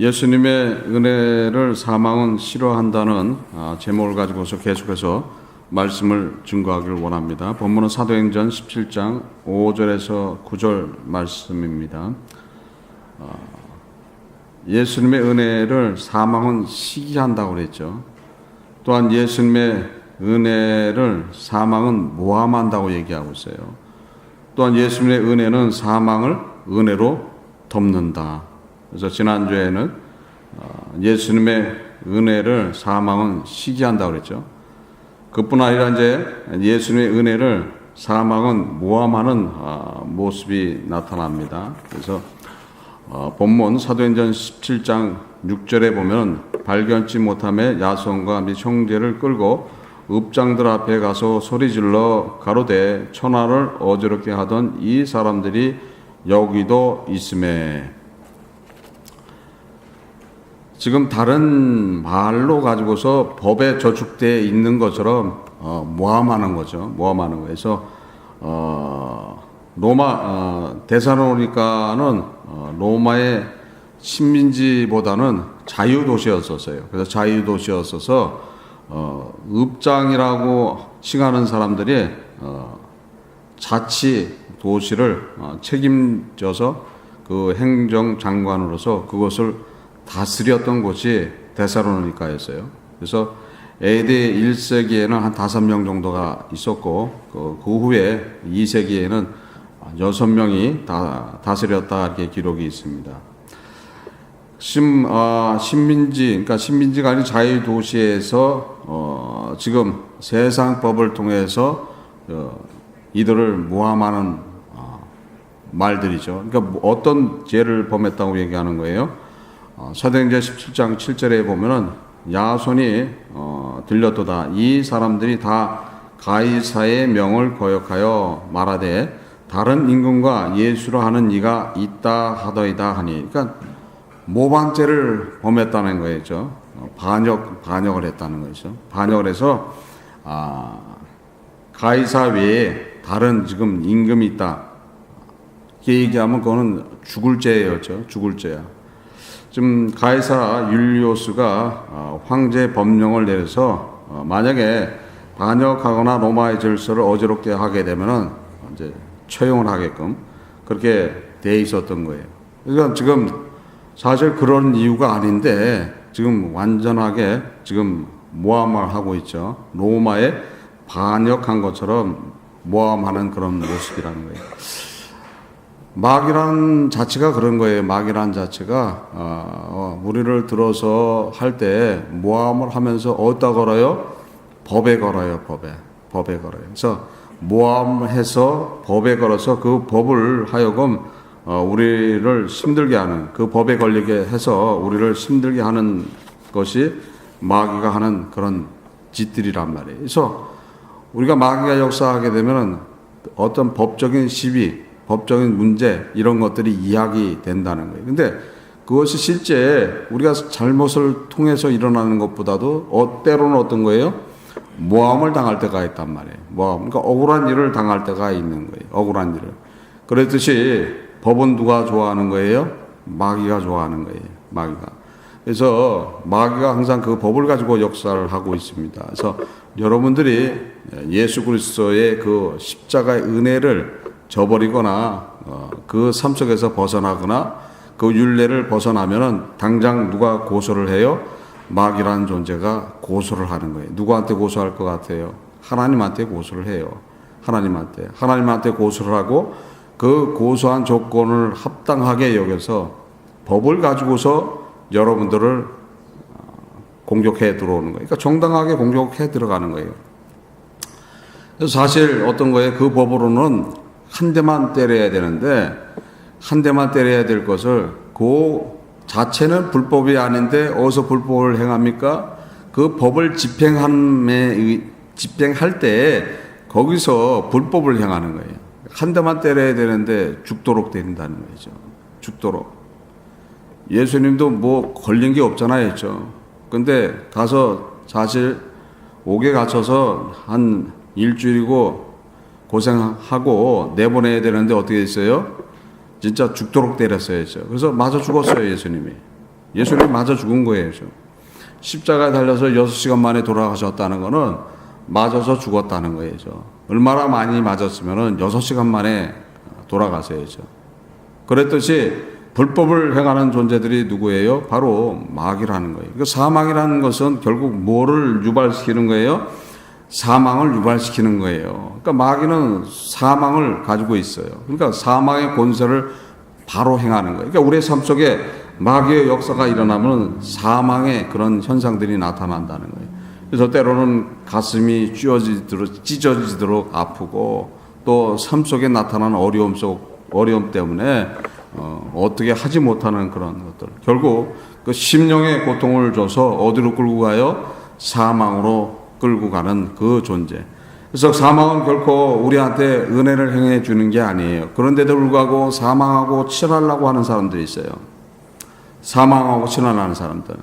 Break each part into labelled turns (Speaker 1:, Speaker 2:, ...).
Speaker 1: 예수님의 은혜를 사망은 싫어한다는 제목을 가지고서 계속해서 말씀을 증거하기를 원합니다. 본문은 사도행전 17장 5절에서 9절 말씀입니다. 예수님의 은혜를 사망은 시기한다고 그랬죠. 또한 예수님의 은혜를 사망은 모함한다고 얘기하고 있어요. 또한 예수님의 은혜는 사망을 은혜로 덮는다. 그래서 지난주에는 예수님의 은혜를 사망은 시기한다고 그랬죠. 그뿐 아니라 이제 예수님의 은혜를 사망은 모함하는 모습이 나타납니다. 그래서 본문 사도행전 17장 6절에 보면 발견치 못함에 야손과 및 형제를 끌고 읍장들 앞에 가서 소리질러 가로되 천하를 어지럽게 하던 이 사람들이 여기도 있음에. 지금 다른 말로 가지고서 법에 저축되어 있는 것처럼 모함하는 거죠. 모함하는 거예요. 그래서 데살로니가는 로마의 식민지보다는 자유도시였었어요. 그래서 자유도시였어서 읍장이라고 칭하는 사람들이 자치 도시를 책임져서 그 행정장관으로서 그것을 다스렸던 곳이 데살로니가였어요. 그래서 AD 1세기에는 한 5명 정도가 있었고 그 후에 2세기에는 6명이 다스렸다 이렇게 기록이 있습니다. 그러니까 식민지가 아닌 자유도시에서 지금 세상법을 통해서 이들을 모함하는 말들이죠. 그러니까 어떤 죄를 범했다고 얘기하는 거예요. 사도행전 17장 7절에 보면은 야손이 들렸도다. 이 사람들이 다 가이사의 명을 거역하여 말하되 다른 임금과 예수로 하는 이가 있다 하더이다 하니. 그러니까 모반죄를 범했다는 거죠. 반역을 했다는 거죠. 반역을 해서 가이사 외에 다른 지금 임금이 있다. 이렇게 얘기하면 그거는 죽을 죄였죠. 죽을 죄야. 지금 가이사 율리오스가 황제 법령을 내려서 만약에 반역하거나 로마의 질서를 어지럽게 하게 되면은 이제 처형을 하게끔 그렇게 돼 있었던 거예요. 그러니까 지금 사실 그런 이유가 아닌데 지금 완전하게 지금 모함을 하고 있죠. 로마에 반역한 것처럼 모함하는 그런 모습이라는 거예요. 막이란 자체가 그런 거예요. 막이란 자체가 우리를 들어서 할 때 모함을 하면서 어디다 걸어요? 법에 걸어요. 법에 걸어요. 그래서 모함해서 법에 걸어서 그 법을 하여금 우리를 힘들게 하는, 그 법에 걸리게 해서 우리를 힘들게 하는 것이 마귀가 하는 그런 짓들이란 말이에요. 그래서 우리가 마귀가 역사하게 되면은 어떤 법적인 시비, 법적인 문제 이런 것들이 이야기된다는 거예요. 근데 그것이 실제 우리가 잘못을 통해서 일어나는 것보다도 때로는 어떤 거예요? 모함을 당할 때가 있단 말이에요. 모함, 그러니까 억울한 일을 당할 때가 있는 거예요. 억울한 일을. 그랬듯이 법은 누가 좋아하는 거예요? 마귀가 좋아하는 거예요. 마귀가. 그래서 마귀가 항상 그 법을 가지고 역사를 하고 있습니다. 그래서 여러분들이 예수 그리스도의 그 십자가의 은혜를 저버리거나 그 삶 속에서 벗어나거나 그 율례를 벗어나면은 당장 누가 고소를 해요? 마귀라는 존재가 고소를 하는 거예요. 누구한테 고소할 것 같아요? 하나님한테 고소를 해요. 하나님한테 고소를 하고 그 고소한 조건을 합당하게 여겨서 법을 가지고서 여러분들을 공격해 들어오는 거예요. 그러니까 정당하게 공격해 들어가는 거예요. 그래서 사실 어떤 거예요? 그 법으로는 한 대만 때려야 되는데 한 대만 때려야 될 것을 그 자체는 불법이 아닌데 어디서 불법을 행합니까? 그 법을 집행할 때 거기서 불법을 행하는 거예요. 한 대만 때려야 되는데 죽도록 때린다는 거죠. 죽도록. 예수님도 뭐 걸린 게 없잖아요. 했죠. 근데 가서 사실 옥에 갇혀서 한 일주일이고 고생하고 내보내야 되는데 어떻게 했어요? 진짜 죽도록 때렸어야죠. 그래서 맞아 죽었어요, 예수님이. 예수님이 맞아 죽은 거예요. 십자가에 달려서 6시간 만에 돌아가셨다는 거는 맞아서 죽었다는 거예요. 얼마나 많이 맞았으면 6시간 만에 돌아가셔야죠. 그랬듯이 불법을 행하는 존재들이 누구예요? 바로 마귀라는 거예요. 그러니까 사망이라는 것은 결국 뭐를 유발시키는 거예요? 사망을 유발시키는 거예요. 그러니까 마귀는 사망을 가지고 있어요. 그러니까 사망의 권세를 바로 행하는 거예요. 그러니까 우리의 삶 속에 마귀의 역사가 일어나면 사망의 그런 현상들이 나타난다는 거예요. 그래서 때로는 가슴이 찢어지도록 아프고 또 삶 속에 나타나는 어려움 때문에 어떻게 하지 못하는 그런 것들. 결국 그 심령의 고통을 줘서 어디로 끌고 가요? 사망으로 끌고 가는 그 존재. 그래서 사망은 결코 우리한테 은혜를 행해 주는 게 아니에요. 그런데도 불구하고 사망하고 친하려고 하는 사람들이 있어요. 사망하고 친하려는 사람들.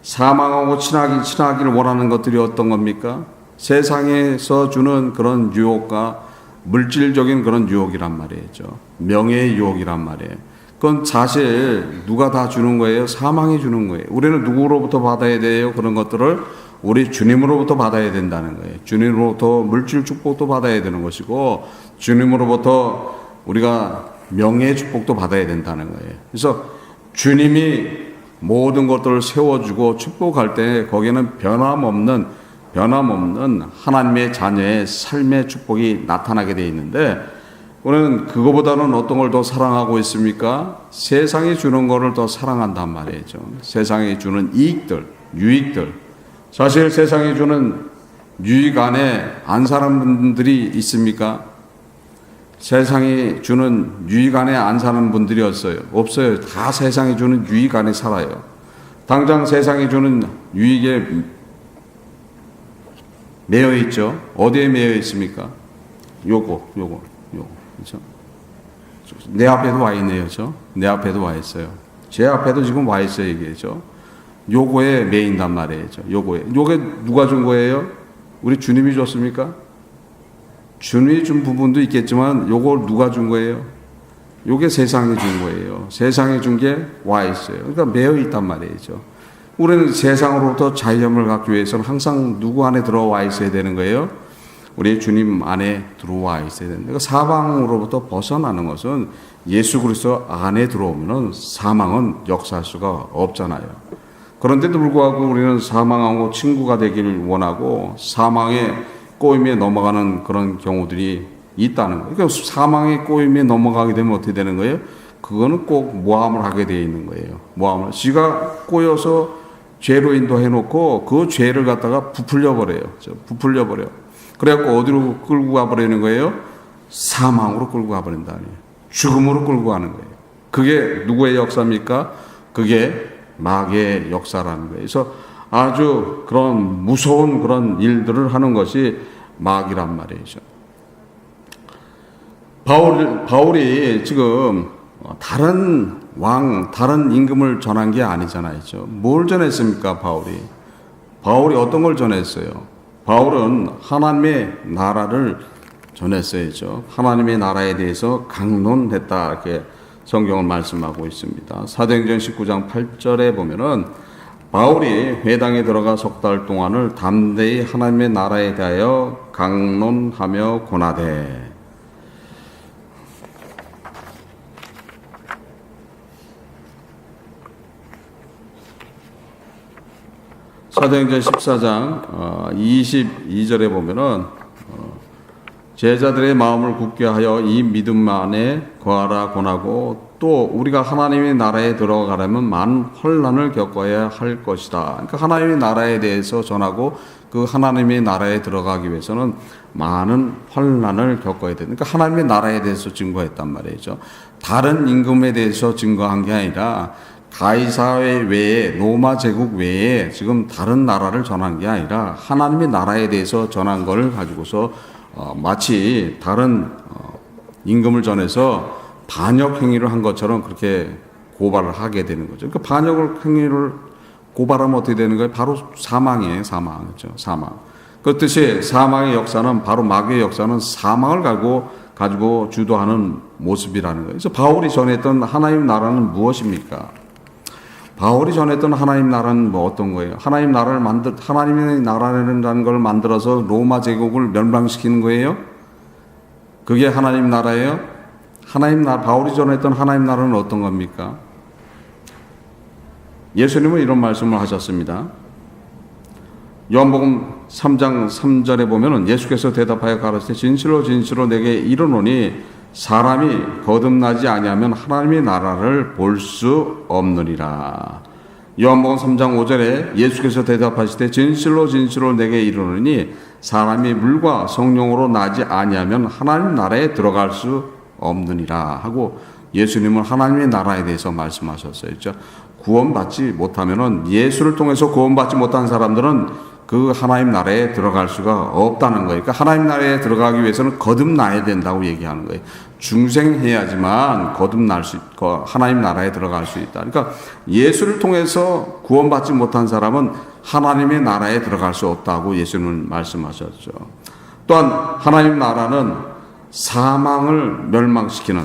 Speaker 1: 사망하고 친하기를 원하는 것들이 어떤 겁니까? 세상에서 주는 그런 유혹과 물질적인 그런 유혹이란 말이죠. 명예의 유혹이란 말이에요. 그건 사실 누가 다 주는 거예요? 사망이 주는 거예요. 우리는 누구로부터 받아야 돼요? 그런 것들을 우리 주님으로부터 받아야 된다는 거예요. 주님으로부터 물질 축복도 받아야 되는 것이고 주님으로부터 우리가 명예의 축복도 받아야 된다는 거예요. 그래서 주님이 모든 것들을 세워주고 축복할 때 거기에는 변함없는 하나님의 자녀의 삶의 축복이 나타나게 되어 있는데 우리는 그거보다는 어떤 걸 더 사랑하고 있습니까? 세상이 주는 것을 더 사랑한단 말이죠. 세상이 주는 이익들, 유익들. 사실 세상이 주는 유익 안에 안 사는 분들이 있습니까? 세상이 주는 유익 안에 안 사는 분들이 없어요. 다 세상이 주는 유익 안에 살아요. 당장 세상이 주는 유익에 매여 있죠. 어디에 매여 있습니까? 요거. 그렇죠? 내 앞에도 와 있네요. 내 앞에도 와 있어요. 제 앞에도 지금 와 있어요. 이게죠. 요거에 매인단 말이에요. 요게 누가 준 거예요? 우리 주님이 줬습니까? 주님이 준 부분도 있겠지만 요걸 누가 준 거예요? 요게 세상이 준 거예요. 세상이 준 게 와 있어요. 그러니까 매여 있단 말이죠. 우리는 세상으로부터 자유함을 갖기 위해서는 항상 누구 안에 들어와 있어야 되는 거예요? 우리 주님 안에 들어와 있어야 되는 거예요. 사망으로부터 벗어나는 것은 예수 그리스도 안에 들어오면 사망은 역사할 수가 없잖아요. 그런데도 불구하고 우리는 사망하고 친구가 되기를 원하고 사망의 꼬임에 넘어가는 그런 경우들이 있다는 거예요. 그러니까 사망의 꼬임에 넘어가게 되면 어떻게 되는 거예요? 그거는 꼭 모함을 하게 되어 있는 거예요. 모함을. 지가 꼬여서 죄로 인도해놓고 그 죄를 갖다가 부풀려 버려요. 그래갖고 어디로 끌고 가버리는 거예요? 사망으로 끌고 가버린다. 죽음으로 끌고 가는 거예요. 그게 누구의 역사입니까? 그게 마귀의 역사라는 거예요. 그래서 아주 그런 무서운 그런 일들을 하는 것이 마귀란 말이죠. 바울이 지금 다른 임금을 전한 게 아니잖아요. 뭘 전했습니까, 바울이 어떤 걸 전했어요? 바울은 하나님의 나라를 전했어야죠. 하나님의 나라에 대해서 강론했다. 이렇게 성경은 말씀하고 있습니다. 사도행전 19장 8절에 보면은 바울이 회당에 들어가 석 달 동안을 담대히 하나님의 나라에 대하여 강론하며 고나되. 사도행전 14장 22절에 보면은 제자들의 마음을 굳게 하여 이 믿음 안에 거하라 권하고 또 우리가 하나님의 나라에 들어가려면 많은 환난을 겪어야 할 것이다. 그러니까 하나님의 나라에 대해서 전하고 그 하나님의 나라에 들어가기 위해서는 많은 환난을 겪어야 돼. 그러니까 하나님의 나라에 대해서 증거했단 말이죠. 다른 임금에 대해서 증거한 게 아니라 가이사회 외에 로마 제국 외에 지금 다른 나라를 전한 게 아니라 하나님의 나라에 대해서 전한 걸 가지고서 마치 다른 임금을 전해서 반역 행위를 한 것처럼 그렇게 고발을 하게 되는 거죠. 그러니까 반역 행위를 고발하면 어떻게 되는 거예요? 바로 사망이에요. 그렇죠? 사망. 그렇듯이 사망의 역사는 바로 마귀의 역사는 사망을 가지고 주도하는 모습이라는 거예요. 그래서 바울이 전했던 하나님 나라는 무엇입니까? 바울이 전했던 하나님 나라는 뭐 어떤 거예요? 하나님의 나라라는 걸 만들어서 로마 제국을 멸망시키는 거예요? 그게 하나님 나라예요? 바울이 전했던 하나님 나라는 어떤 겁니까? 예수님은 이런 말씀을 하셨습니다. 요한복음 3장 3절에 보면은 예수께서 대답하여 가라사대 진실로 진실로 내게 이르노니 사람이 거듭나지 아니하면 하나님의 나라를 볼 수 없느니라. 요한복음 3장 5절에 예수께서 대답하시되 진실로 진실로 내게 이르노니 사람이 물과 성령으로 나지 아니하면 하나님 나라에 들어갈 수 없느니라 하고 예수님은 하나님의 나라에 대해서 말씀하셨어요. 구원받지 못하면은 예수를 통해서 구원받지 못한 사람들은 그 하나님 나라에 들어갈 수가 없다는 거예요. 그러니까 하나님 나라에 들어가기 위해서는 거듭나야 된다고 얘기하는 거예요. 중생해야지만 하나님 나라에 들어갈 수 있다. 그러니까 예수를 통해서 구원받지 못한 사람은 하나님의 나라에 들어갈 수 없다고 예수님은 말씀하셨죠. 또한 하나님 나라는 사망을 멸망시키는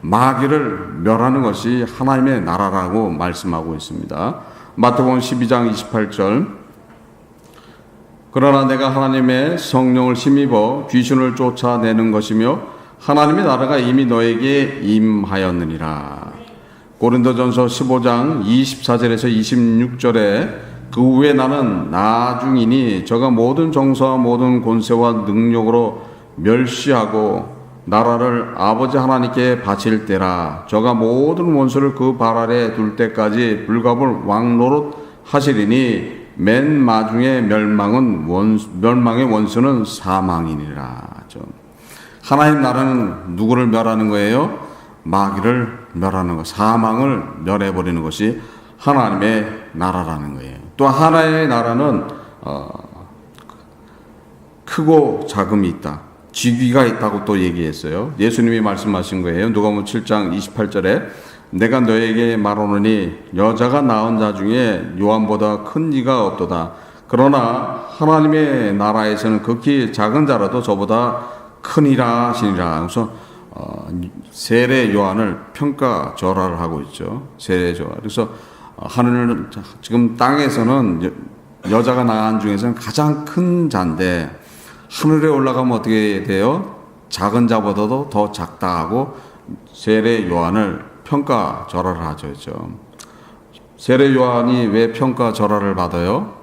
Speaker 1: 마귀를 멸하는 것이 하나님의 나라라고 말씀하고 있습니다. 마태복음 12장 28절 그러나 내가 하나님의 성령을 힘입어 귀신을 쫓아내는 것이며 하나님의 나라가 이미 너에게 임하였느니라. 고린도전서 15장 24절에서 26절에 그 후에 나는 나중이니 저가 모든 정서와 모든 권세와 능력으로 멸시하고 나라를 아버지 하나님께 바칠 때라. 저가 모든 원수를 그 발 아래 둘 때까지 불갑을 왕노릇 하시리니 맨 마중의 멸망의 원수는 사망이니라. 하나님 나라는 누구를 멸하는 거예요? 마귀를 멸하는 것, 사망을 멸해버리는 것이 하나님의 나라라는 거예요. 또 하나님의 나라는 크고 작음이 있다. 직위가 있다고 또 얘기했어요. 예수님이 말씀하신 거예요. 누가복음 7장 28절에 내가 너에게 말하노니 여자가 낳은 자 중에 요한보다 큰 이가 없도다. 그러나 하나님의 나라에서는 극히 작은 자라도 저보다 크니라 하시니라. 그래서 세례 요한을 평가절하를 하고 있죠. 세례 요한. 그래서 하늘 지금 땅에서는 여자가 낳은 중에서는 가장 큰 자인데 하늘에 올라가면 어떻게 돼요? 작은 자보다도 더 작다 하고 세례 요한을 평가절하를 하죠. 세례 요한이 왜 평가절하를 받아요?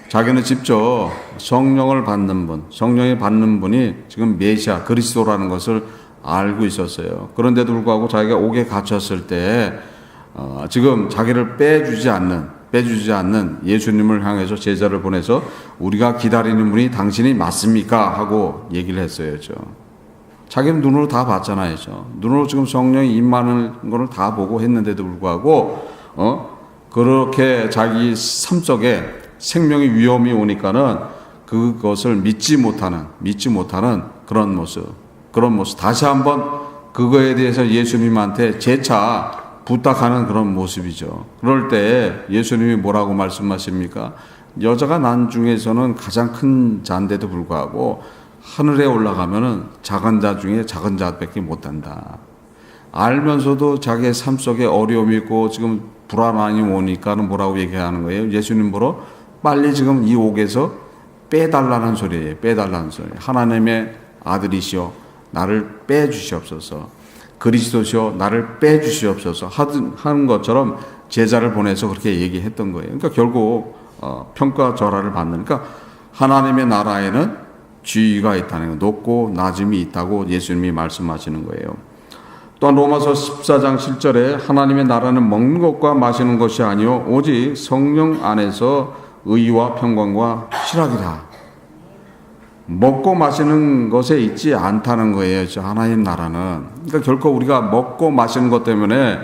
Speaker 1: 자기는 직접 성령을 받는 분, 성령이 받는 분이 지금 메시아 그리스도라는 것을 알고 있었어요. 그런데도 불구하고 자기가 옥에 갇혔을 때 지금 자기를 빼주지 않는 예수님을 향해서 제자를 보내서 우리가 기다리는 분이 당신이 맞습니까? 하고 얘기를 했어요. 자기는 눈으로 다 봤잖아요. 눈으로 지금 성령이 임하는 것을 다 보고 했는데도 불구하고 그렇게 자기 삶 속에 생명의 위험이 오니까는 그것을 믿지 못하는 그런 모습 다시 한번 그거에 대해서 예수님한테 재차 부탁하는 그런 모습이죠. 그럴 때 예수님이 뭐라고 말씀하십니까? 여자가 난 중에서는 가장 큰 자인데도 불구하고 하늘에 올라가면은 작은 자 중에 작은 자밖에 못한다. 알면서도 자기의 삶 속에 어려움이 있고 지금 불안함이 오니까는 뭐라고 얘기하는 거예요? 예수님 보러 빨리 지금 이 옥에서 빼달라는 소리예요. 빼달라는 소리. 하나님의 아들이시여 나를 빼주시옵소서. 그리스도시여 나를 빼주시옵소서 하는 것처럼 제자를 보내서 그렇게 얘기했던 거예요. 그러니까 결국 평가절하를 받는, 그러니까 하나님의 나라에는 지위가 있다는 거, 높고 낮음이 있다고 예수님이 말씀하시는 거예요. 또한 로마서 14장 7절에 하나님의 나라는 먹는 것과 마시는 것이 아니요 오직 성령 안에서 의와 평강과 실학이라. 먹고 마시는 것에 있지 않다는 거예요. 하나님 나라는. 그러니까 결코 우리가 먹고 마시는 것 때문에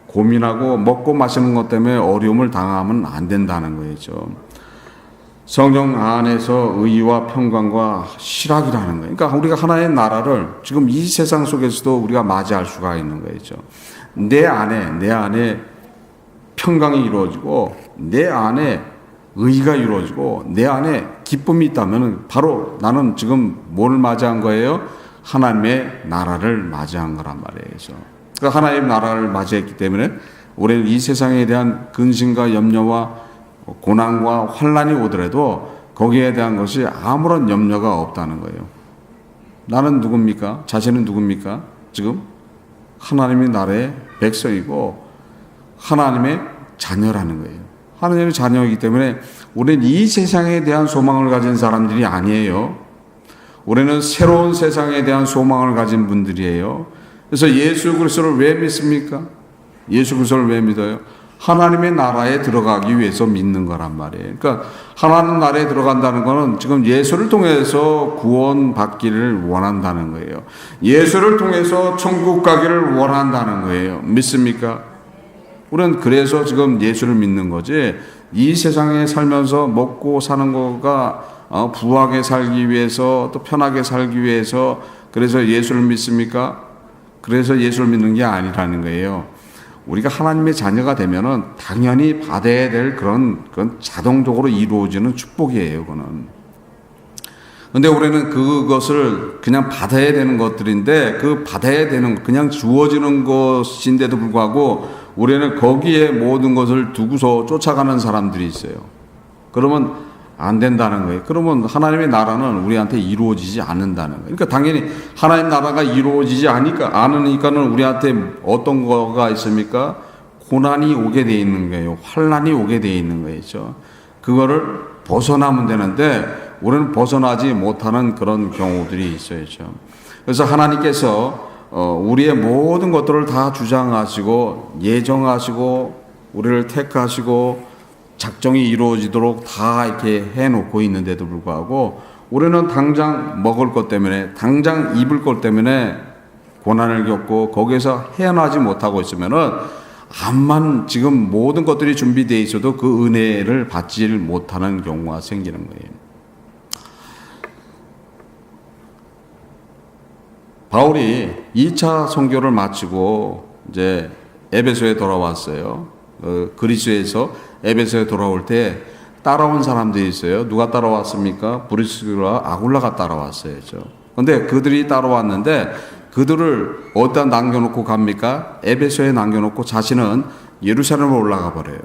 Speaker 1: 고민하고 먹고 마시는 것 때문에 어려움을 당하면 안 된다는 거예요. 성령 안에서 의와 평강과 실학이라는 거예요. 그러니까 우리가 하나의 나라를 지금 이 세상 속에서도 우리가 맞이할 수가 있는 거예요. 내 안에 평강이 이루어지고 내 안에 의가 이루어지고 내 안에 기쁨이 있다면 바로 나는 지금 뭘 맞이한 거예요? 하나님의 나라를 맞이한 거란 말이에요. 그러니까 하나님의 나라를 맞이했기 때문에 우리는 이 세상에 대한 근심과 염려와 고난과 환난이 오더라도 거기에 대한 것이 아무런 염려가 없다는 거예요. 나는 누굽니까? 자신은 누굽니까? 지금 하나님의 나라의 백성이고 하나님의 자녀라는 거예요. 하나님의 자녀이기 때문에 우리는 이 세상에 대한 소망을 가진 사람들이 아니에요. 우리는 새로운 세상에 대한 소망을 가진 분들이에요. 그래서 예수 그리스도를 왜 믿습니까? 예수 그리스도를 왜 믿어요? 하나님의 나라에 들어가기 위해서 믿는 거란 말이에요. 그러니까 하나님 나라에 들어간다는 것은 지금 예수를 통해서 구원 받기를 원한다는 거예요. 예수를 통해서 천국 가기를 원한다는 거예요. 믿습니까? 우리는 그래서 지금 예수를 믿는 거지, 이 세상에 살면서 먹고 사는 거가 부하게 살기 위해서 또 편하게 살기 위해서 그래서 예수를 믿습니까? 그래서 예수를 믿는 게 아니라는 거예요. 우리가 하나님의 자녀가 되면은 당연히 받아야 될 그건 자동적으로 이루어지는 축복이에요, 그거는. 근데 우리는 그것을 그냥 받아야 되는 것들인데, 그 받아야 되는, 그냥 주어지는 것인데도 불구하고 우리는 거기에 모든 것을 두고서 쫓아가는 사람들이 있어요. 그러면 안 된다는 거예요. 그러면 하나님의 나라는 우리한테 이루어지지 않는다는 거예요. 그러니까 당연히 하나님 나라가 이루어지지 않으니까는 우리한테 어떤 거가 있습니까? 고난이 오게 돼 있는 거예요. 환난이 오게 돼 있는 거죠. 그거를 벗어나면 되는데 우리는 벗어나지 못하는 그런 경우들이 있어야죠. 그래서 하나님께서 우리의 모든 것들을 다 주장하시고 예정하시고 우리를 택하시고 작정이 이루어지도록 다 이렇게 해놓고 있는데도 불구하고 우리는 당장 먹을 것 때문에, 당장 입을 것 때문에 고난을 겪고 거기에서 헤어나지 못하고 있으면은 암만 지금 모든 것들이 준비되어 있어도 그 은혜를 받지를 못하는 경우가 생기는 거예요. 바울이 2차 선교를 마치고 이제 에베소에 돌아왔어요. 그리스에서 에베소에 돌아올 때 따라온 사람들이 있어요. 누가 따라왔습니까? 브리스라 아굴라가 따라왔어요. 그런데 그들이 따라왔는데 그들을 어디다 남겨놓고 갑니까? 에베소에 남겨놓고 자신은 예루살렘으로 올라가 버려요.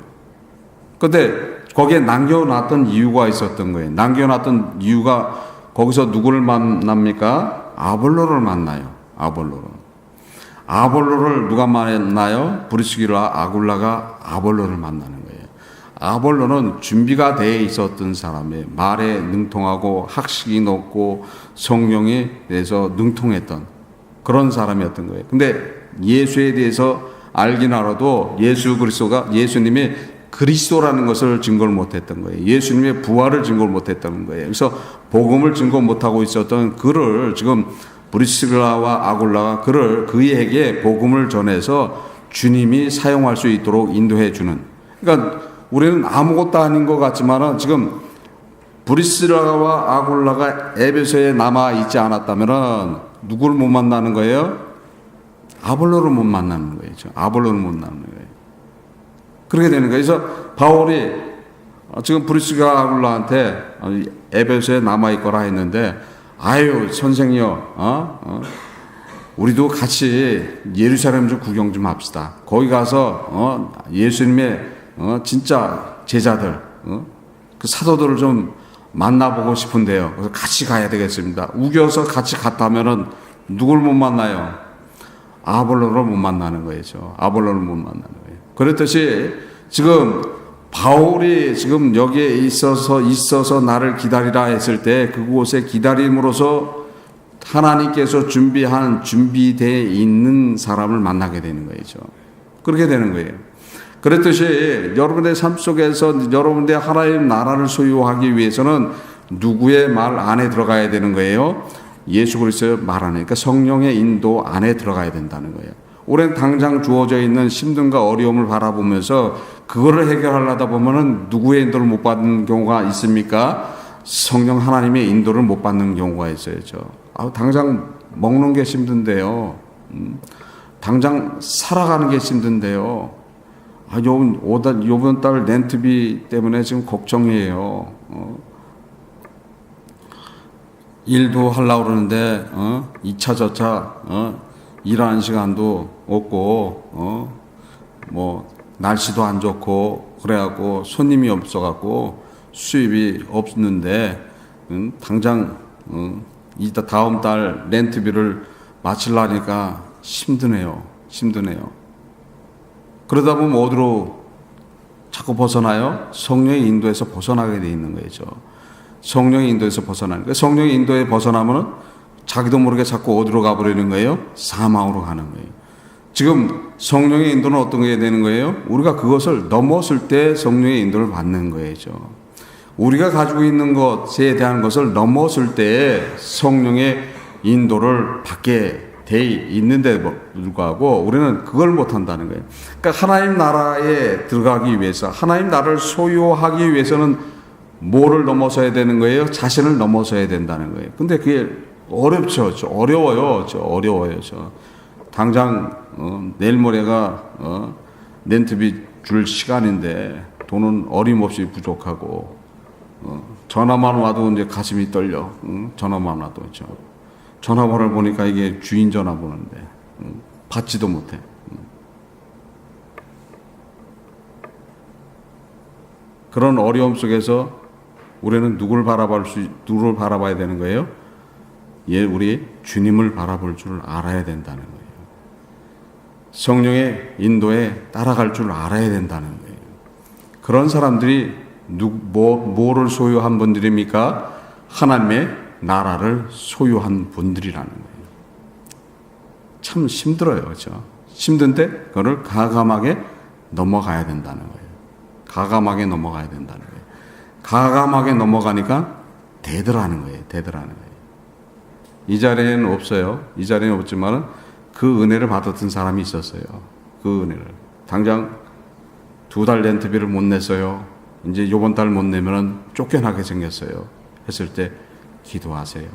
Speaker 1: 그런데 거기에 남겨놨던 이유가 있었던 거예요. 남겨놨던 이유가 거기서 누구를 만납니까? 아볼로를 만나요. 아볼로를 누가 만나요? 브리스기라 아굴라가 아볼로를 만나는 거예요. 아볼로는 준비가 되어 있었던 사람이에요. 말에 능통하고 학식이 높고 성령에 대해서 능통했던 그런 사람이었던 거예요. 근데 예수에 대해서 알긴 알아도 예수 그리스도가 예수님의 그리스도라는 것을 증거를 못했던 거예요. 예수님의 부활을 증거를 못했던 거예요. 그래서 복음을 증거 못하고 있었던 그를 지금 브리스라와 아굴라가 그에게 복음을 전해서 주님이 사용할 수 있도록 인도해 주는. 그러니까 우리는 아무것도 아닌 것 같지만은 지금 브리스라와 아굴라가 에베소에 남아 있지 않았다면은 누구를 못 만나는 거예요? 아볼로를 못 만나는 거예요. 아볼로를 못 만나는 거예요. 그렇게 되는 거예요. 그래서 바울이 지금 브리스가 아굴라한테 에베소에 남아 있거라 했는데, 아유 선생요, 우리도 같이 예루살렘 좀 구경 좀 합시다. 거기 가서 예수님의 진짜 제자들, 그 사도들을 좀 만나보고 싶은데요. 그래서 같이 가야 되겠습니다. 우겨서 같이 갔다면은 누굴 못 만나요? 아볼로를 못 만나는 거죠. 아볼로를 못 만나는 거예요. 그렇듯이 지금 바울이 지금 여기에 있어서 나를 기다리라 했을 때 그곳에 기다림으로써 하나님께서 준비되어 있는 사람을 만나게 되는 거죠. 그렇게 되는 거예요. 그렇듯이 여러분의 삶 속에서 여러분의 하나님 나라를 소유하기 위해서는 누구의 말 안에 들어가야 되는 거예요? 예수 그리스도의 말 안에, 그러니까 성령의 인도 안에 들어가야 된다는 거예요. 우리는 당장 주어져 있는 힘듦과 어려움을 바라보면서 그거를 해결하려다 보면은 누구의 인도를 못 받는 경우가 있습니까? 성령 하나님의 인도를 못 받는 경우가 있어야죠. 당장 먹는 게 힘든데요. 당장 살아가는 게 힘든데요. 요번 달 렌트비 때문에 지금 걱정이에요. 일도 하려고 그러는데 2차 저차 일하는 시간도 없고 뭐 날씨도 안 좋고 그래갖고 손님이 없어갖고 수입이 없는데 당장 이따 다음 달 렌트비를 마치려니까 힘드네요. 그러다 보면 어디로 자꾸 벗어나요? 성령의 인도에서 벗어나게 돼 있는 거죠. 성령의 인도에서 벗어나는 거예요. 성령의 인도에 벗어나면은 자기도 모르게 자꾸 어디로 가버리는 거예요? 사망으로 가는 거예요. 지금 성령의 인도는 어떤 게 되는 거예요? 우리가 그것을 넘었을 때 성령의 인도를 받는 거죠. 우리가 가지고 있는 것에 대한 것을 넘었을 때 성령의 인도를 받게 돼 있는데 불구하고 우리는 그걸 못한다는 거예요. 그러니까 하나님 나라에 들어가기 위해서, 하나님 나라를 소유하기 위해서는 뭐를 넘어서야 되는 거예요? 자신을 넘어서야 된다는 거예요. 근데 그게 어렵죠. 어려워요. 당장 내일 모레가 렌트비 줄 시간인데 돈은 어림없이 부족하고 전화만 와도 이제 가슴이 떨려. 전화만 와도 전화번호를 보니까 이게 주인 전화번호인데 받지도 못해. 그런 어려움 속에서 우리는 누구를 바라봐야 되는 거예요? 우리 주님을 바라볼 줄 알아야 된다는 거예요. 성령의 인도에 따라갈 줄 알아야 된다는 거예요. 그런 사람들이 뭐를 소유한 분들입니까? 하나님의 나라를 소유한 분들이라는 거예요. 참 힘들어요. 그렇죠? 힘든데 그거를 가감하게 넘어가야 된다는 거예요. 가감하게 넘어가야 된다는 거예요. 가감하게 넘어가니까 되더라는 거예요. 이 자리에는 없어요. 이 자리에는 없지만 그 은혜를 받았던 사람이 있었어요. 그 은혜를. 당장 2달 렌트비를 못 냈어요. 이제 요번 달 못 내면은 쫓겨나게 생겼어요. 했을 때 기도하세요.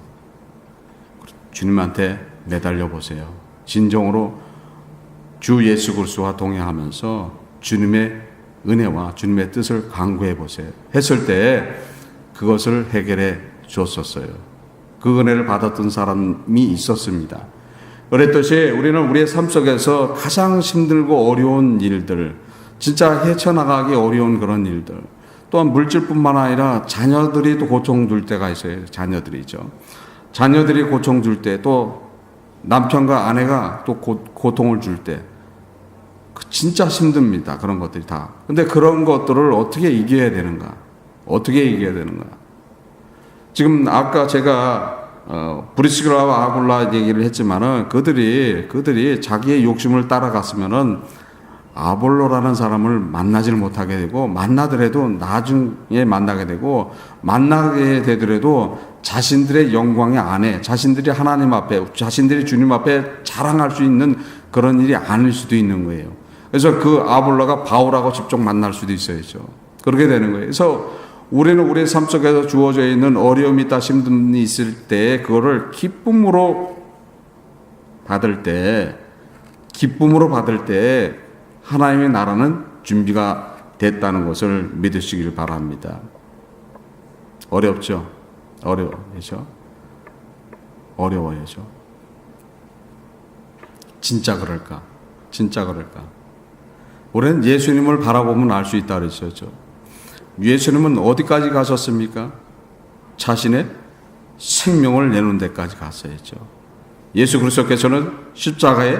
Speaker 1: 주님한테 매달려 보세요. 진정으로 주 예수 그리스도와 동행하면서 주님의 은혜와 주님의 뜻을 강구해 보세요. 했을 때 그것을 해결해 줬었어요. 그 은혜를 받았던 사람이 있었습니다. 그랬듯이 우리는 우리의 삶 속에서 가장 힘들고 어려운 일들, 진짜 헤쳐나가기 어려운 그런 일들, 또한 물질뿐만 아니라 자녀들이 또 고통 줄 때가 있어요. 자녀들이 고통 줄 때, 또 남편과 아내가 또 고통을 줄 때 진짜 힘듭니다. 그런 것들이 다. 근데 그런 것들을 어떻게 이겨야 되는가? 지금 아까 제가 브리스기라와 아굴라 얘기를 했지만은 그들이 자기의 욕심을 따라갔으면은 아볼로라는 사람을 만나지를 못하게 되고, 만나더라도 나중에 만나게 되고, 만나게 되더라도 자신들의 영광의 안에, 자신들이 하나님 앞에, 자신들이 주님 앞에 자랑할 수 있는 그런 일이 아닐 수도 있는 거예요. 그래서 그 아볼로가 바울하고 직접 만날 수도 있어야죠. 그렇게 되는 거예요. 그래서 우리는 우리의 삶 속에서 주어져 있는 어려움이 있다, 힘듦이 있을 때 그거를 기쁨으로 받을 때 하나님의 나라는 준비가 됐다는 것을 믿으시길 바랍니다. 어렵죠? 어려워요. 진짜 그럴까? 우리는 예수님을 바라보면 알 수 있다 그랬었죠. 예수님은 어디까지 가셨습니까? 자신의 생명을 내놓은 데까지 갔어야죠. 예수 그리스도께서는 십자가에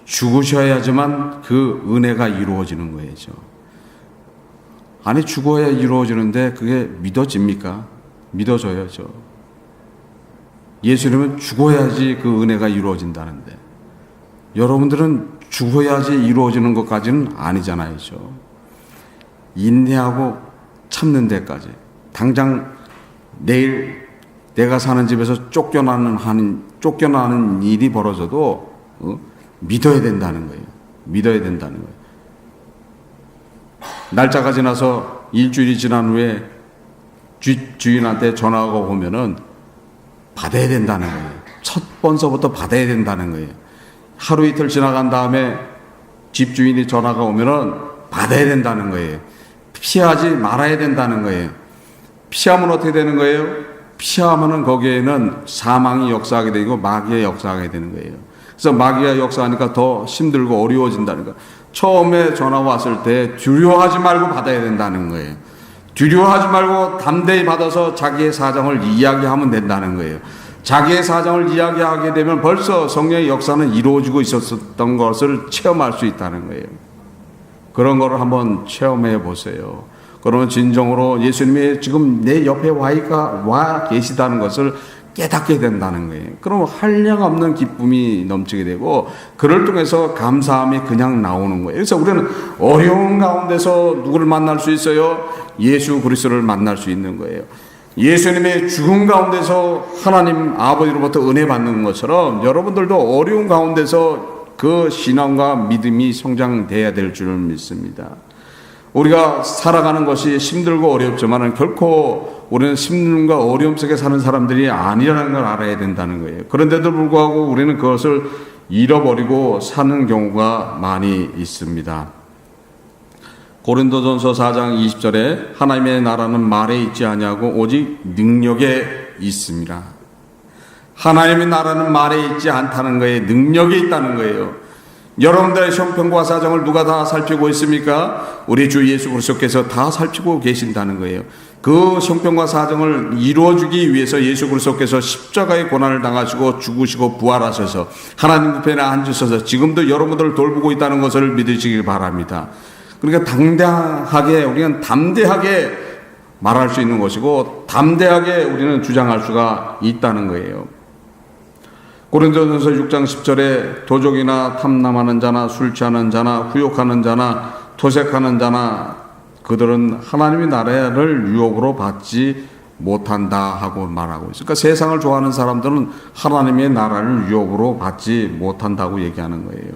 Speaker 1: 죽으셔야지만 그 은혜가 이루어지는 거예요. 아니, 죽어야 이루어지는데 그게 믿어집니까? 믿어져야죠. 예수님은 죽어야지 그 은혜가 이루어진다는데, 여러분들은 죽어야지 이루어지는 것까지는 아니잖아요. 인내하고 참는 데까지, 당장 내일 내가 사는 집에서 쫓겨나는 일이 벌어져도 믿어야 된다는 거예요. 날짜가 지나서 일주일이 지난 후에 주인한테 전화가 오면은 받아야 된다는 거예요. 첫 번서부터 받아야 된다는 거예요. 하루 이틀 지나간 다음에 집주인이 전화가 오면은 받아야 된다는 거예요. 피하지 말아야 된다는 거예요. 피하면 어떻게 되는 거예요? 피하면은 거기에는 사망이 역사하게 되고 마귀가 역사하게 되는 거예요. 그래서 마귀가 역사하니까 더 힘들고 어려워진다는 거. 처음에 전화 왔을 때 두려워하지 말고 받아야 된다는 거예요. 두려워하지 말고 담대히 받아서 자기의 사정을 이야기하면 된다는 거예요. 자기의 사정을 이야기하게 되면 벌써 성령의 역사는 이루어지고 있었던 것을 체험할 수 있다는 거예요. 그런 거를 한번 체험해 보세요. 그러면 진정으로 예수님이 지금 내 옆에 와 계시다는 것을 깨닫게 된다는 거예요. 그럼 한량없는 기쁨이 넘치게 되고 그를 통해서 감사함이 그냥 나오는 거예요. 그래서 우리는 어려운 가운데서 누구를 만날 수 있어요? 예수 그리스도를 만날 수 있는 거예요. 예수님의 죽음 가운데서 하나님 아버지로부터 은혜 받는 것처럼 여러분들도 어려운 가운데서 그 신앙과 믿음이 성장돼야 될 줄을 믿습니다. 우리가 살아가는 것이 힘들고 어렵지만 결코 우리는 힘듦과 어려움 속에 사는 사람들이 아니라는 걸 알아야 된다는 거예요. 그런데도 불구하고 우리는 그것을 잃어버리고 사는 경우가 많이 있습니다. 고린도전서 4장 20절에 하나님의 나라는 말에 있지 아니하고 오직 능력에 있습니다. 하나님의 나라는 말에 있지 않다는 거예요. 능력에 있다는 거예요. 여러분들의 형편과 사정을 누가 다 살피고 있습니까? 우리 주 예수 그리스도께서 다 살피고 계신다는 거예요. 그 형편과 사정을 이루어주기 위해서 예수 그리스도께서 십자가의 고난을 당하시고 죽으시고 부활하셔서 하나님 우편에 앉으셔서 지금도 여러분들을 돌보고 있다는 것을 믿으시길 바랍니다. 그러니까 당당하게 우리는 담대하게 말할 수 있는 것이고 담대하게 우리는 주장할 수가 있다는 거예요. 고린도전서 6장 10절에 도적이나 탐남하는 자나 술 취하는 자나 후욕하는 자나 토색하는 자나 그들은 하나님의 나라를 유혹으로 받지 못한다 하고 말하고 있어요. 그러니까 세상을 좋아하는 사람들은 하나님의 나라를 유혹으로 받지 못한다고 얘기하는 거예요.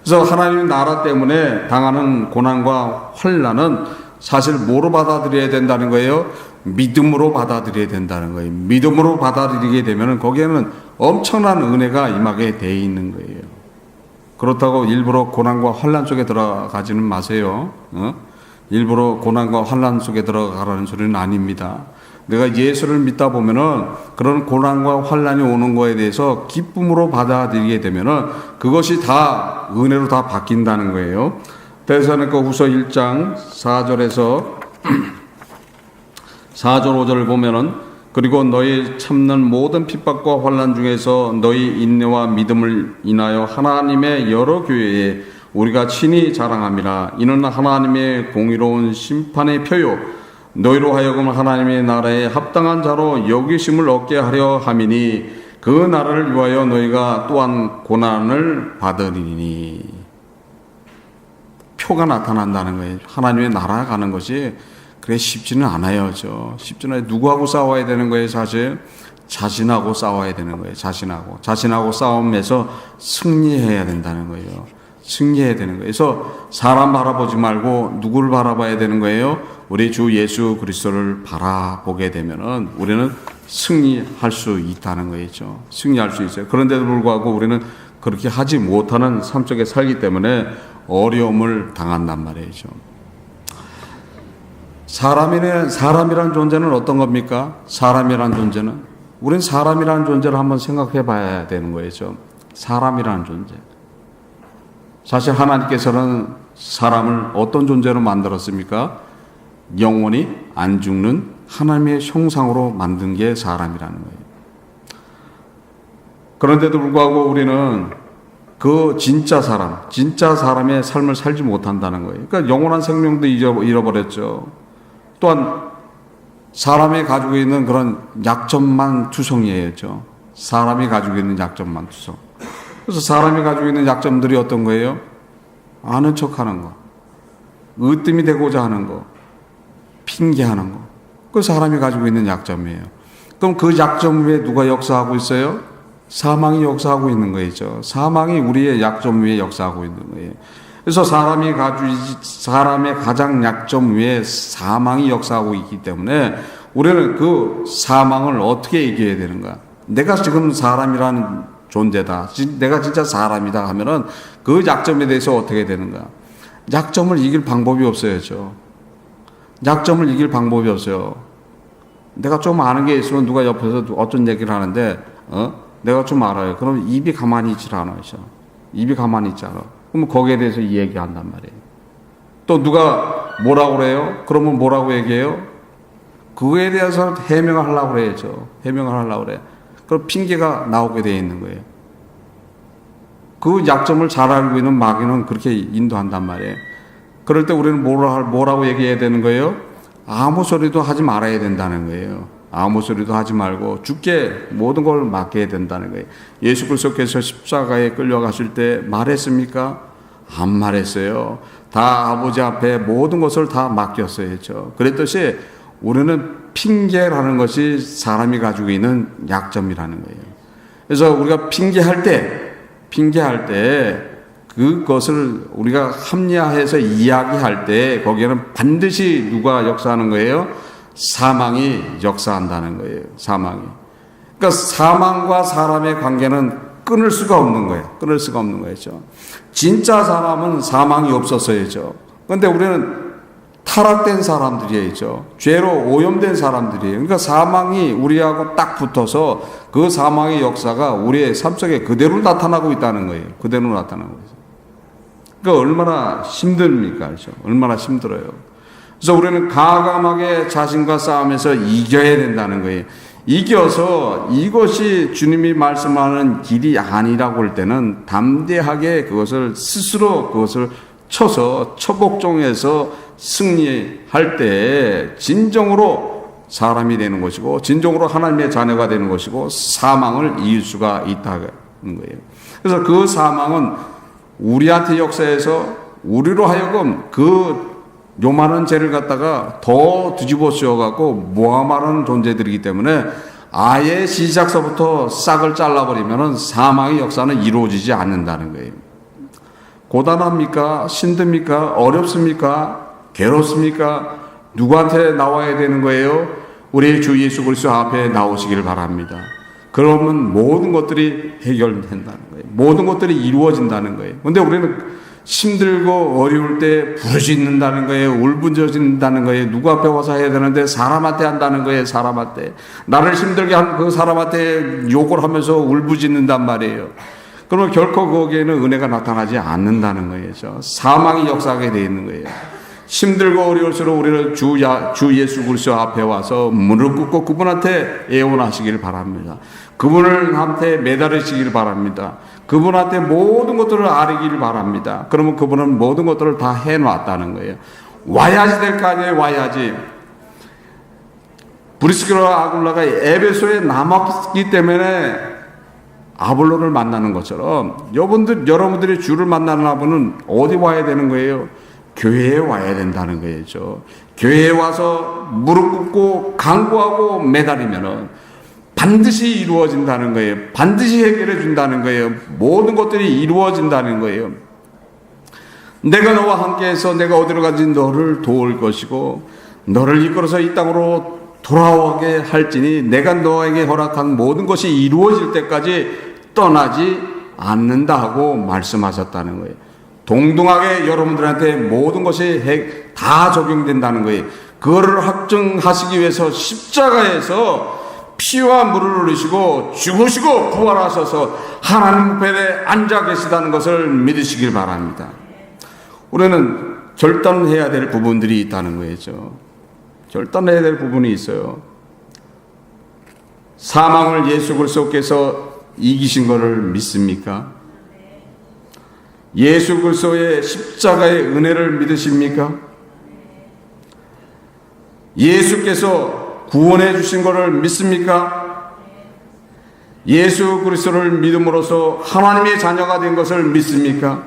Speaker 1: 그래서 하나님의 나라 때문에 당하는 고난과 환난은 사실 뭐로 받아들여야 된다는 거예요? 믿음으로 받아들여야 된다는 거예요. 믿음으로 받아들이게 되면 거기에는 엄청난 은혜가 임하게 돼 있는 거예요. 그렇다고 일부러 고난과 환난 속에 들어가지는 마세요. 일부러 고난과 환난 속에 들어가라는 소리는 아닙니다. 내가 예수를 믿다 보면은 그런 고난과 환난이 오는 거에 대해서 기쁨으로 받아들이게 되면은 그것이 다 은혜로 다 바뀐다는 거예요. 데살로니가 후서 1장 4절에서 4절 5절을 보면은 그리고 너희 참는 모든 핍박과 환난 중에서 너희 인내와 믿음을 인하여 하나님의 여러 교회에 우리가 친히 자랑함이라. 이는 하나님의 공의로운 심판의 표요 너희로 하여금 하나님의 나라에 합당한 자로 여기심을 얻게 하려 함이니 그 나라를 위하여 너희가 또한 고난을 받으리니. 표가 나타난다는 거예요. 하나님의 나라 가는 것이 그래 쉽지는 않아요. 쉽지는 않아요. 누구하고 싸워야 되는 거예요? 사실 자신하고 싸워야 되는 거예요. 자신하고 싸움에서 승리해야 된다는 거예요. 승리해야 되는 거예요. 그래서 사람 바라보지 말고 누구를 바라봐야 되는 거예요? 우리 주 예수 그리스도를 바라보게 되면은 우리는 승리할 수 있다는 거죠. 승리할 수 있어요. 그런데도 불구하고 우리는 그렇게 하지 못하는 삶 속에 살기 때문에 어려움을 당한단 말이죠. 사람이란 존재는 어떤 겁니까? 사람이란 존재는 우린 사람이라는 존재를 한번 생각해 봐야 되는 거죠. 사람이라는 존재. 사실 하나님께서는 사람을 어떤 존재로 만들었습니까? 영원히 안 죽는 하나님의 형상으로 만든 게 사람이라는 거예요. 그런데도 불구하고 우리는 그 진짜 사람의 삶을 살지 못한다는 거예요. 그러니까 영원한 생명도 잃어버렸죠. 또한 사람이 가지고 있는 그런 약점만 투성이에요. 사람이 가지고 있는 약점만 투성. 그래서 사람이 가지고 있는 약점들이 어떤 거예요? 아는 척하는 거, 으뜸이 되고자 하는 거, 핑계하는 거. 그 사람이 가지고 있는 약점이에요. 그럼 그 약점 위에 누가 역사하고 있어요? 사망이 역사하고 있는 거죠. 사망이 우리의 약점 위에 역사하고 있는 거예요. 그래서 사람의 가장 약점 위에 사망이 역사하고 있기 때문에 우리는 그 사망을 어떻게 이겨야 되는 거야? 내가 지금 사람이라는 존재다. 내가 진짜 사람이다 하면은 그 약점에 대해서 어떻게 되는 거야? 약점을 이길 방법이 없어요. 약점을 이길 방법이 없어요. 내가 좀 아는 게 있으면 누가 옆에서 어떤 얘기를 하는데, 내가 좀 알아요. 그럼 입이 가만히 있질 않아요. 입이 가만히 있지 않아. 그러면 거기에 대해서 얘기한단 말이에요. 또 누가 뭐라고 그래요? 그러면 뭐라고 얘기해요? 그거에 대해서 해명을 하려고 그래야죠. 해명을 하려고 그래. 그럼 핑계가 나오게 되어 있는 거예요. 그 약점을 잘 알고 있는 마귀는 그렇게 인도한단 말이에요. 그럴 때 우리는 뭐라고 얘기해야 되는 거예요? 아무 소리도 하지 말아야 된다는 거예요. 아무 소리도 하지 말고 주께 모든 걸 맡겨야 된다는 거예요. 예수 그리스도께서 십자가에 끌려가실 때 말했습니까? 안 말했어요. 다 아버지 앞에 모든 것을 다 맡겼어야죠. 그랬듯이 우리는 핑계라는 것이 사람이 가지고 있는 약점이라는 거예요. 그래서 우리가 핑계할 때 그것을 우리가 합리화해서 이야기할 때 거기에는 반드시 누가 역사하는 거예요? 사망이 역사한다는 거예요. 사망이. 그러니까 사망과 사람의 관계는 끊을 수가 없는 거예요. 끊을 수가 없는 거죠. 진짜 사람은 사망이 없었어야죠. 그런데 우리는 타락된 사람들이죠. 죄로 오염된 사람들이에요. 그러니까 사망이 우리하고 딱 붙어서 그 사망의 역사가 우리의 삶 속에 그대로 나타나고 있다는 거예요. 그대로 나타나고 있어요. 그러니까 얼마나 힘듭니까? 그렇죠? 얼마나 힘들어요. 그래서 우리는 과감하게 자신과 싸우면서 이겨야 된다는 거예요. 이겨서 이것이 주님이 말씀하는 길이 아니라고 할 때는 담대하게 그것을 스스로 그것을 쳐서 처복종해서 승리할 때 진정으로 사람이 되는 것이고 진정으로 하나님의 자녀가 되는 것이고 사망을 이길 수가 있다는 거예요. 그래서 그 사망은 우리한테 역사해서 우리로 하여금 그 요만한 죄를 갖다가 더 뒤집어 씌워갖고 모함하는 존재들이기 때문에 아예 시작서부터 싹을 잘라버리면 사망의 역사는 이루어지지 않는다는 거예요. 고단합니까? 힘듭니까? 어렵습니까? 괴롭습니까? 누구한테 나와야 되는 거예요? 우리 주 예수 그리스도 앞에 나오시기를 바랍니다. 그러면 모든 것들이 해결된다는 거예요. 모든 것들이 이루어진다는 거예요. 그런데 우리는 힘들고 어려울 때 부르짖는다는 거예요. 울부짖는다는 거예요. 누구 앞에 와서 해야 되는데 사람한테 한다는 거예요. 사람한테. 나를 힘들게 한 그 사람한테 욕을 하면서 울부짖는단 말이에요. 그러면 결코 거기에는 은혜가 나타나지 않는다는 거예요. 사망이 역사하게 되어 있는 거예요. 힘들고 어려울수록 우리는 주 예수 그리스도 앞에 와서 무릎 꿇고 그분한테 애원하시길 바랍니다. 그분한테 매달리시길 바랍니다. 그분한테 모든 것들을 아뢰기를 바랍니다. 그러면 그분은 모든 것들을 다 해놨다는 거예요. 와야지 될 거 아니에요. 와야지. 브리스기라와 아굴라가 에베소에 남았기 때문에 아볼로를 만나는 것처럼 여러분들이 주를 만나는 분은 어디 와야 되는 거예요? 교회에 와야 된다는 거죠. 교회에 와서 무릎 꿇고 간구하고 매달리면은 반드시 이루어진다는 거예요. 반드시 해결해 준다는 거예요. 모든 것들이 이루어진다는 거예요. 내가 너와 함께해서 내가 어디로 가든지 너를 도울 것이고 너를 이끌어서 이 땅으로 돌아오게 할지니 내가 너에게 허락한 모든 것이 이루어질 때까지 떠나지 않는다 하고 말씀하셨다는 거예요. 동등하게 여러분들한테 모든 것이 다 적용된다는 거예요. 그거를 확증하시기 위해서 십자가에서 피와 물을 흘리시고 죽으시고 부활하셔서 하나님 우편에 앉아 계시다는 것을 믿으시길 바랍니다. 우리는 결단해야 될 부분들이 있다는 거죠. 결단해야 될 부분이 있어요. 사망을 예수 그리스도께서 이기신 것을 믿습니까? 예수 그리스도의 십자가의 은혜를 믿으십니까? 예수께서 구원해 주신 것을 믿습니까? 예수 그리스도를 믿음으로써 하나님의 자녀가 된 것을 믿습니까?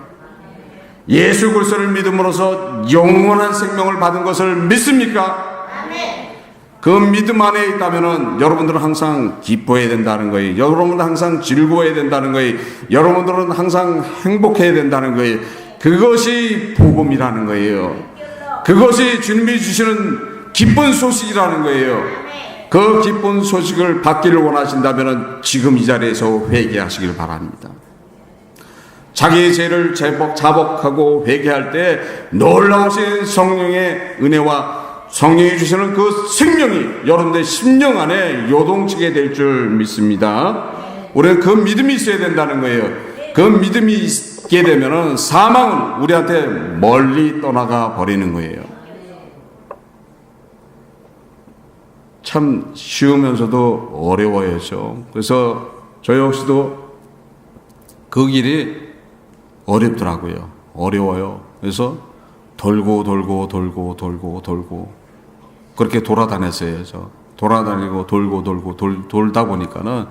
Speaker 1: 예수 그리스도를 믿음으로써 영원한 생명을 받은 것을 믿습니까? 그 믿음 안에 있다면 여러분들은 항상 기뻐해야 된다는 거예요. 여러분들은 항상 즐거워해야 된다는 거예요. 여러분들은 항상 행복해야 된다는 거예요. 그것이 복음이라는 거예요. 그것이 주님이 주시는 기쁜 소식이라는 거예요. 그 기쁜 소식을 받기를 원하신다면 지금 이 자리에서 회개하시길 바랍니다. 자기의 죄를 자복하고 회개할 때 놀라우신 성령의 은혜와 성령이 주시는 그 생명이 여러분들의 심령 안에 요동치게 될 줄 믿습니다. 우리는 그 믿음이 있어야 된다는 거예요. 그 믿음이 믿게 되면은 사망은 우리한테 멀리 떠나가 버리는 거예요. 참 쉬우면서도 어려워요. 그래서 저 역시도 그 길이 어렵더라고요. 어려워요. 그래서 돌고 그렇게 돌아다녔어요. 돌아다니고 돌다 보니까는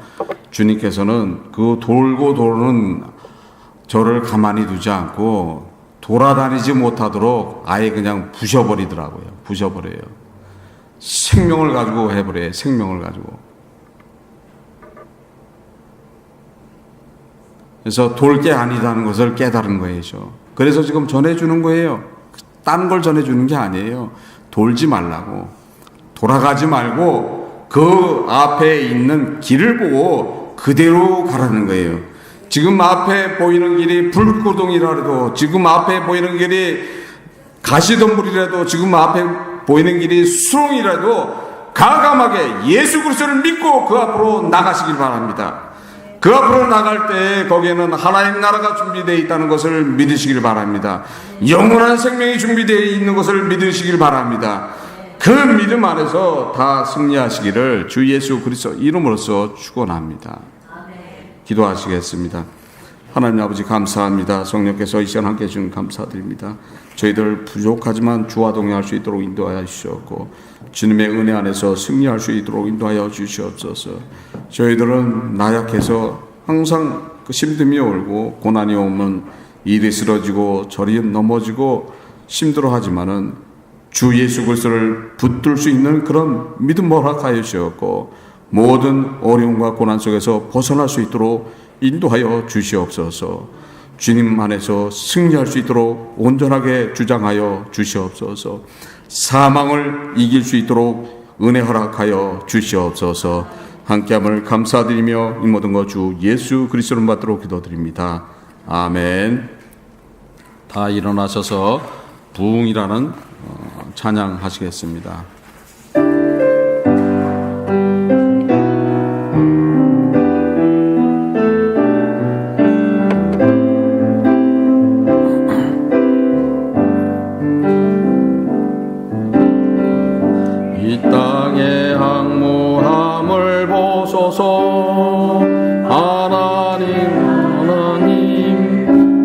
Speaker 1: 주님께서는 그 돌고 도는 저를 가만히 두지 않고 돌아다니지 못하도록 아예 그냥 부셔버리더라고요. 부셔버려요. 생명을 가지고 해버려요. 생명을 가지고. 그래서 돌 게 아니라는 것을 깨달은 거예요. 그래서 지금 전해주는 거예요. 딴 걸 전해주는 게 아니에요. 돌지 말라고. 돌아가지 말고 그 앞에 있는 길을 보고 그대로 가라는 거예요. 지금 앞에 보이는 길이 불구덩이라도, 지금 앞에 보이는 길이 가시덤불이라도, 지금 앞에 보이는 길이 수렁이라도 과감하게 예수 그리스도를 믿고 그 앞으로 나가시길 바랍니다. 그 앞으로 나갈 때 거기에는 하나님 나라가 준비되어 있다는 것을 믿으시길 바랍니다. 영원한 생명이 준비되어 있는 것을 믿으시길 바랍니다. 그 믿음 안에서 다 승리하시기를 주 예수 그리스도 이름으로써 축원합니다. 기도하시겠습니다. 하나님 아버지 감사합니다. 성령께서 이 시간 함께 해주신 감사드립니다. 저희들 부족하지만 주와 동행할 수 있도록 인도하여 주시옵고 주님의 은혜 안에서 승리할 수 있도록 인도하여 주시옵소서. 저희들은 나약해서 항상 그 힘듦이 오고 고난이 오면 일이 쓰러지고 저리 넘어지고 힘들어하지만은 주 예수 그리스도를 붙들 수 있는 그런 믿음 허락하여 주시옵고 모든 어려움과 고난 속에서 벗어날 수 있도록 인도하여 주시옵소서. 주님 안에서 승리할 수 있도록 온전하게 주장하여 주시옵소서. 사망을 이길 수 있도록 은혜 허락하여 주시옵소서. 함께함을 감사드리며 이 모든 것 주 예수 그리스도를 받도록 기도드립니다. 아멘. 다 일어나셔서 부흥이라는 찬양하시겠습니다.
Speaker 2: 이 땅에 항모함을 보소서. 하나님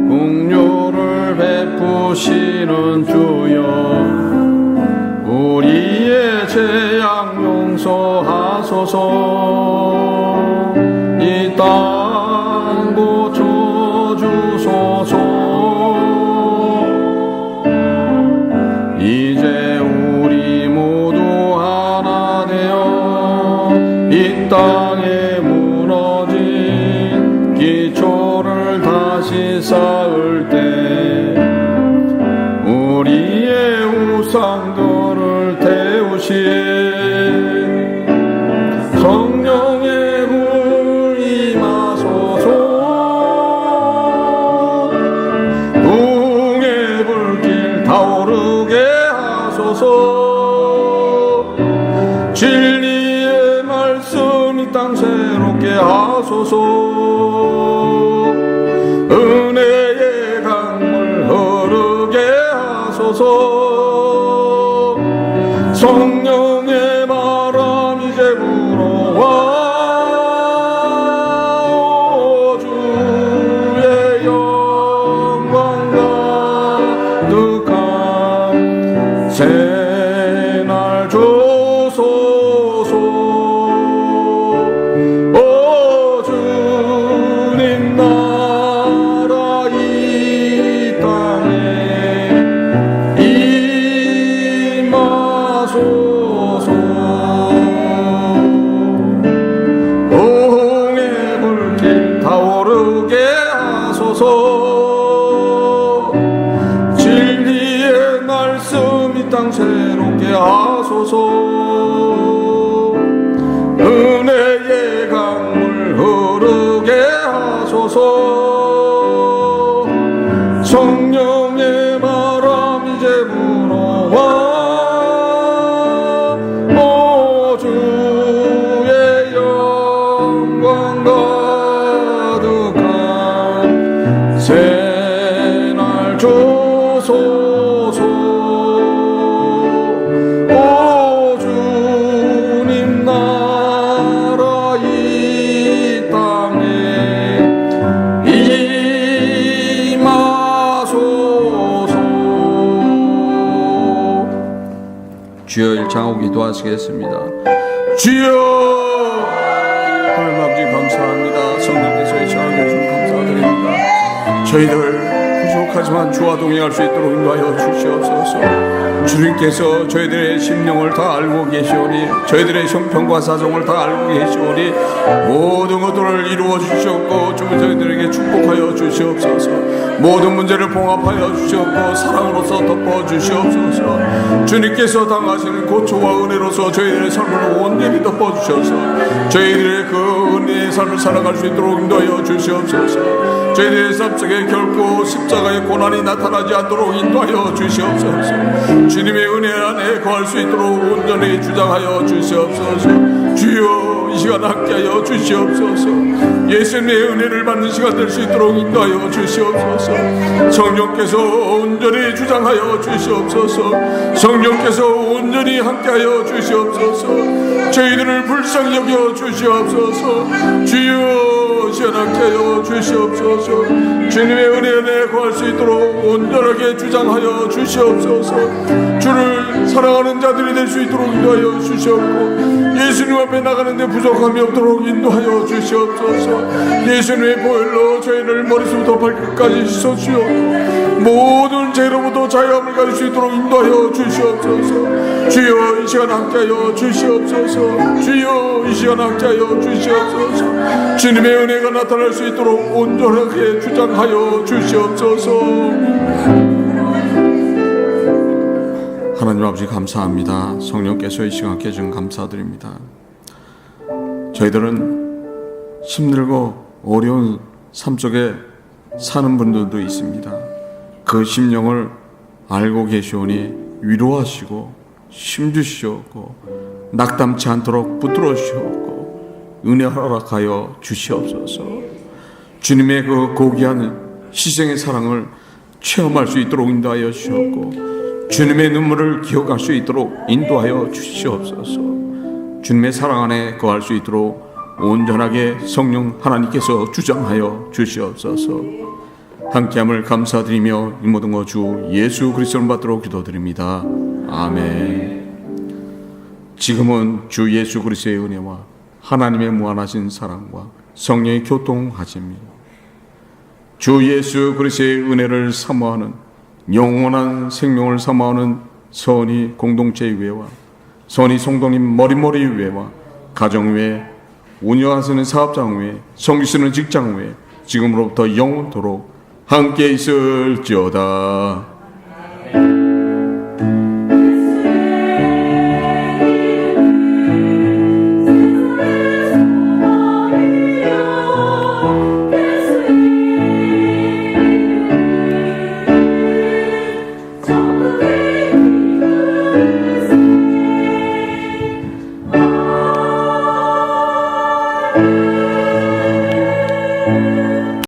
Speaker 2: 긍휼을 베푸시는 주여, 우리의 죄악 용서하소서. 이 땅 고쳐주소서. 이제 우리 모두 하나 되어 이 땅에 무너진 기초를 다시 쌓을 때 우리의 우상들을 태우신 성령의 불 임하소서. 부흥의 불길 타오르게 하소서. 진리의 말씀 이 땅 새롭게 하소서. 은혜의 강물 흐르게 하소서. 성령의 바람 이제 불어와 주의 영광 가득한 새날 주소서. 오 주님 나라 이 땅에 임하소서. 부흥의 불길 타오르게 하소서. 진리의 말씀 이 땅 새롭게 하소서. 은혜의 강물 흐르게 하소서. 성령의 바람 이제 불어와 오 주의 영광 가득한 새 하소서. 오 주님 나라 이 땅에 임하소서. 주여 일창하고 기도하시겠습니다. 주여 하나님 아버지 감사합니다. 성령께서 이 시간을 주셔서 감사드립니다. 저희들 부족하지만 주와 동행할 수 있도록 인도하여 주시옵소서. 주님께서 저희들의 심령을 다 알고 계시오니, 저희들의 형편과 사정을 다 알고 계시오니 모든 것들을 이루어 주시옵고 저희들에게 축복하여 주시옵소서. 모든 문제를 봉합하여 주시옵고 사랑으로서 덮어 주시옵소서. 주님께서 당하시는 고초와 은혜로서 저희들의 삶을 온전히 덮어 주셔서 저희들의 그 은혜의 삶을 살아갈 수 있도록 인도하여 주시옵소서. 저희들의 삶 속에 결코 십자가의 고난이 나타나지 않도록 인도하여 주시옵소서. 주님의 은혜 안에 거할 수 있도록 온전히 주장하여 주시옵소서. 주여 이 시간 함께하여 주시옵소서. 예수님의 은혜를 받는 시간 될 수 있도록 인도하여 주시옵소서. 성령께서 온전히 주장하여 주시옵소서. 성령께서 온전히 함께하여 주시옵소서. 저희들을 불쌍히 여겨 주시옵소서. 주여 시간 함께하여 주시옵소서. 주님의 은혜 안에 거할 수 있도록 온전하게 주장하여 주시옵소서. 주를 사랑하는 자들이 될 수 있도록 인도하여 주시옵고 예수님 앞에 나가는데 부족함이 없도록 인도하여 주시옵소서. 예수님의 보혈로 저희를 머리부터 발끝까지 씻어주옵고 모든 죄로부터 자유함을 가질 수 있도록 인도하여 주시옵소서. 주여 이 시간 함께하여 주시옵소서. 주여 이 시간 함께하여 주시옵소서. 주님의 은혜가 나타날 수 있도록 온전하게 주장하여 주시옵소서.
Speaker 1: 하나님 아버지 감사합니다. 성령께서 이 시간 함께 해주신 감사드립니다. 저희들은 힘들고 어려운 삶 속에 사는 분들도 있습니다. 그 심령을 알고 계시오니 위로하시고 힘주시옵고 낙담치 않도록 붙들어 주시옵고 은혜 허락하여 주시옵소서. 주님의 그 고귀한 희생의 사랑을 체험할 수 있도록 인도하여 주시옵고 주님의 눈물을 기억할 수 있도록 인도하여 주시옵소서. 주님의 사랑 안에 거할 수 있도록 온전하게 성령 하나님께서 주장하여 주시옵소서. 함께함을 감사드리며 이 모든 것 주 예수 그리스도를 받도록 기도드립니다. 아멘. 지금은 주 예수 그리스도의 은혜와 하나님의 무한하신 사랑과 성령의 교통하심이 주 예수 그리스도의 은혜를 사모하는 영원한 생명을 사모하는 선희 공동체 위회와 선희 성도님 머리머리 위회와 가정위회 운영하시는 사업장 위회 섬기시는 직장 위회 지금으로부터 영원토록 함께 있을지어다.